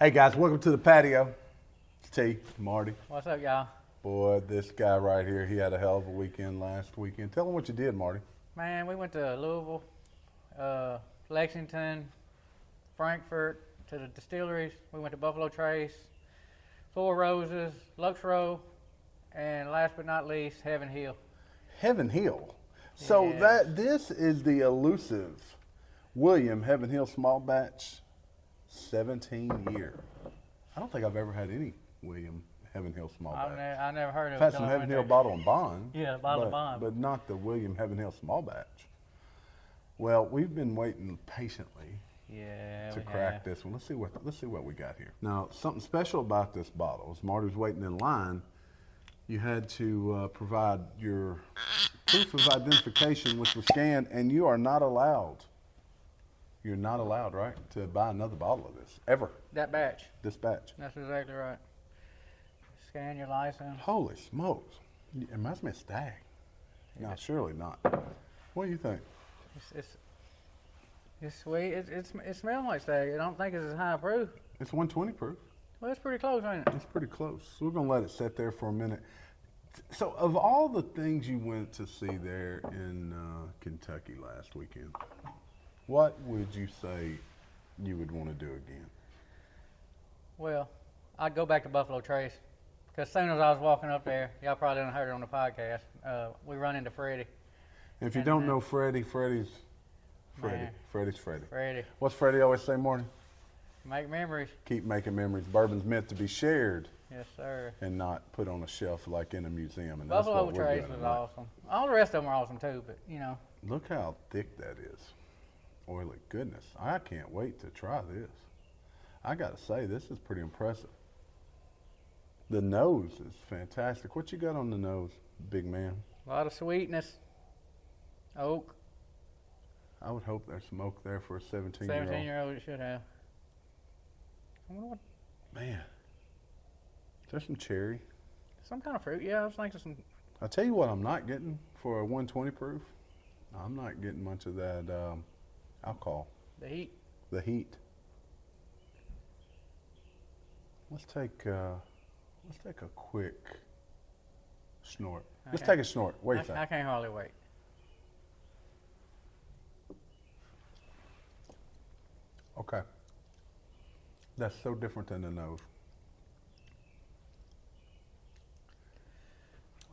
Hey guys, welcome to the patio. It's T, Marty. What's up, y'all? Boy, this guy right here, he had a hell of a weekend last weekend. Tell him what you did, Marty. Man, we went to Louisville, Lexington, Frankfurt, to the distilleries. We went to Buffalo Trace, Four Roses, Lux Row, and last but not least, Heaven Hill. Heaven Hill. So Yes. this is the elusive William Heaven Hill small batch, 17 year. I don't think I've ever had any William Heaven Hill small batch. I never heard of I've it. had till some I Heaven went Hill there. bottle and bond. Yeah, bottle and bond. But not the William Heaven Hill small batch. Well, we've been waiting patiently Yeah, to we crack have. this one. Let's see what we got here. Now, something special about this bottle is Marty was waiting in line. You had to provide your proof of identification, which was scanned, and you are not allowed. You're not allowed, right, to buy another bottle of this ever. That batch. This batch. That's exactly right. Scan your license. Holy smokes! It reminds me of Stag. No, surely not. What do you think? It's sweet. It smells like stag. I don't think it's as high proof. It's 120 proof. Well, it's pretty close, ain't it? It's pretty close. So we're gonna let it sit there for a minute. So, of all the things you went to see there in Kentucky last weekend, what would you say you would want to do again? Well, I'd go back to Buffalo Trace because as soon as I was walking up there, y'all probably didn't heard it on the podcast. We run into Freddie. And if you And don't then- know Freddie, Freddie's Freddie. Man. Freddie's Freddie. Freddie, What's Freddie always say, Marty? make memories. Keep making memories. Bourbon's meant to be shared Yes, sir. and not put on a shelf like in a museum. And that's Buffalo what we're Trace doing was tonight. awesome. All the rest of them are awesome too, but you know, Look how thick that is. Oily goodness. I can't wait to try this. I got to say, this is pretty impressive. The nose is fantastic. What you got on the nose, big man? a lot of sweetness. Oak, I would hope there's some oak there for a 17-year-old. 17-year-old it should have. I wonder what, Man, there's some cherry. some kind of fruit. Yeah, I was thinking some. I'll tell you what I'm not getting for a 120 proof. I'm not getting much of that alcohol, The heat. the heat. Let's take a quick snort. Let's Okay. take a snort. What do you I think? can't hardly wait. Okay. That's so different than the nose.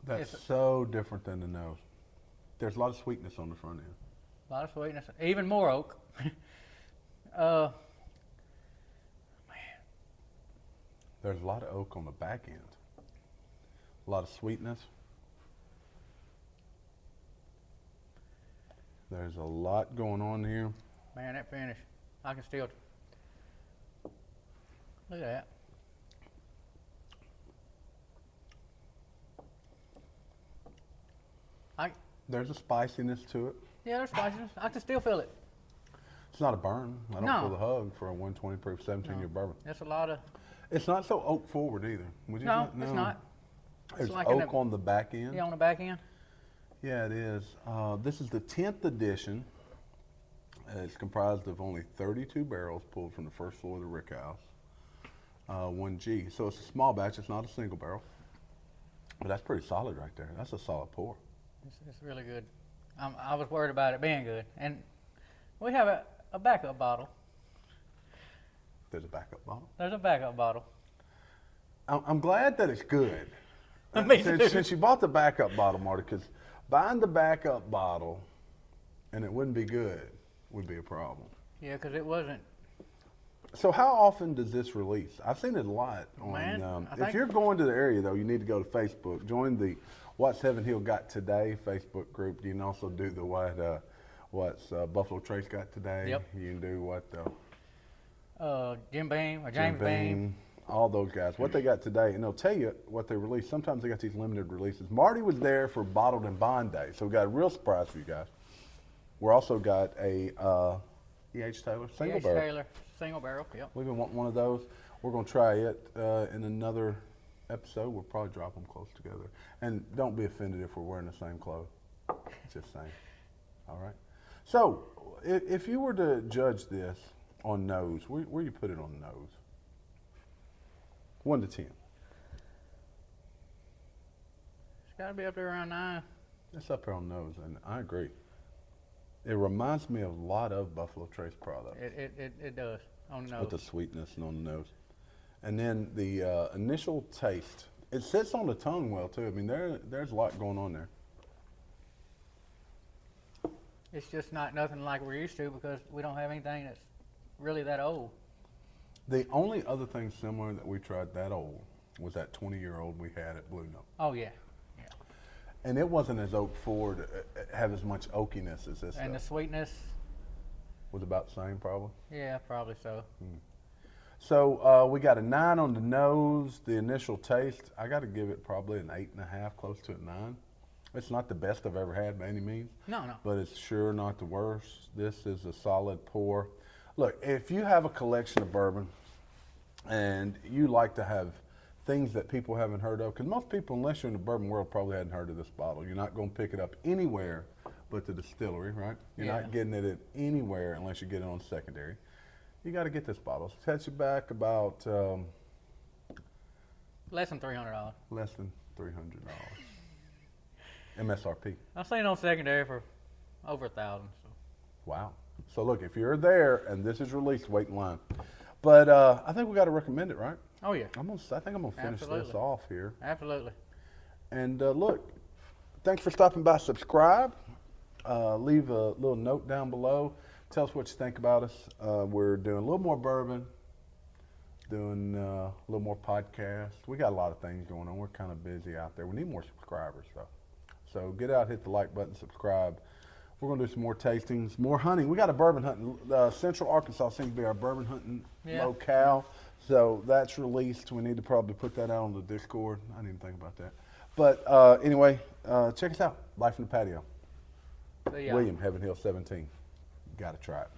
That's It's- so different than the nose. There's a lot of sweetness on the front end. A lot of sweetness. Even more oak. uh, There's a lot of oak on the back end. A lot of sweetness. There's a lot going on here. man, that finish. I can still. Look at that. There's a spiciness to it. Yeah, there's spiciness. I can still feel it. It's not a burn. I don't No. feel the hug for a 120 proof 17-year bourbon. There's a lot of. It's not so oak forward either. Would you No, say? it's not. There's like in oak the- on the back end. Yeah, on the back end. Yeah, it is. This is the 10th edition. It's comprised of only 32 barrels pulled from the first floor of the Rick House, 1G. So it's a small batch. It's not a single barrel. But that's pretty solid right there. That's a solid pour. It's really good. I was worried about it being good, and we have a backup bottle. There's a backup bottle. There's a backup bottle. I'm glad that it's good. Me too. Since you bought the backup bottle, Marty, because buying the backup bottle and it wouldn't be good would be a problem. Yeah, because it wasn't. So how often does this release? I've seen it a lot. Man, I If think- you're going to the area, though, you need to go to Facebook. Join the What's Heaven Hill Got Today Facebook group. You can also do the What's Buffalo Trace Got Today. Yep. You can do what Jim Beam or Jim James Beam. all those guys. What they got today, and they'll tell you what they released. Sometimes they got these limited releases. Marty was there for Bottled and Bond Day, so we got a real surprise for you guys. We also got a E.H. Taylor single H. barrel. Taylor, single barrel. Yep. We've been wanting one of those. We're going to try it in another episode. We'll probably drop them close together. And don't be offended if we're wearing the same clothes. Just saying. All right. So, if you were to judge this on nose, where you put it on the nose? 1 to 10. It's got to be up there around 9. It's up there on nose, and I agree. It reminds me of a lot of Buffalo Trace products. It does on the nose. With the sweetness and on the nose. And then the initial taste, it sits on the tongue well too. I mean, there's a lot going on there. It's just not nothing like we're used to because we don't have anything that's really that old. The only other thing similar that we tried that old was that 20-year-old we had at Blue Note. Oh yeah, And it wasn't as oak forward, have as much oakiness as this. and the stuff. sweetness. Was about the same, probably. Yeah, probably so. So we got a 9 on the nose. The initial taste, I got to give it probably an 8.5, close to a 9. It's not the best I've ever had by any means. No. But it's sure not the worst. This is a solid pour. Look, if you have a collection of bourbon and you like to have things that people haven't heard of, because most people, unless you're in the bourbon world, probably hadn't heard of this bottle. You're not going to pick it up anywhere but the distillery, right? You're not getting it at anywhere unless you get it on secondary. You got to get this bottle. It sets you back about Less than $300. less than $300 MSRP. I'm saying on secondary for over 1,000. So. Wow. So look, if you're there and this is released, wait in line. But I think we got to recommend it, right? Oh yeah. I think I'm gonna finish this Absolutely. off here. Absolutely. And look, thanks for stopping by. Subscribe. Leave a little note down below. Tell us what you think about us. We're doing a little more bourbon, doing a little more podcasts. We got a lot of things going on. We're kind of busy out there. We need more subscribers, though. So get out, hit the like button, subscribe. We're going to do some more tastings, more hunting. We got a bourbon hunting. Central Arkansas seems to be our bourbon hunting locale. So that's released. We need to probably put that out on the Discord. I didn't even think about that. But anyway, check us out. Life in the Patio. See ya. William, Heaven Hill 17. Got to try it.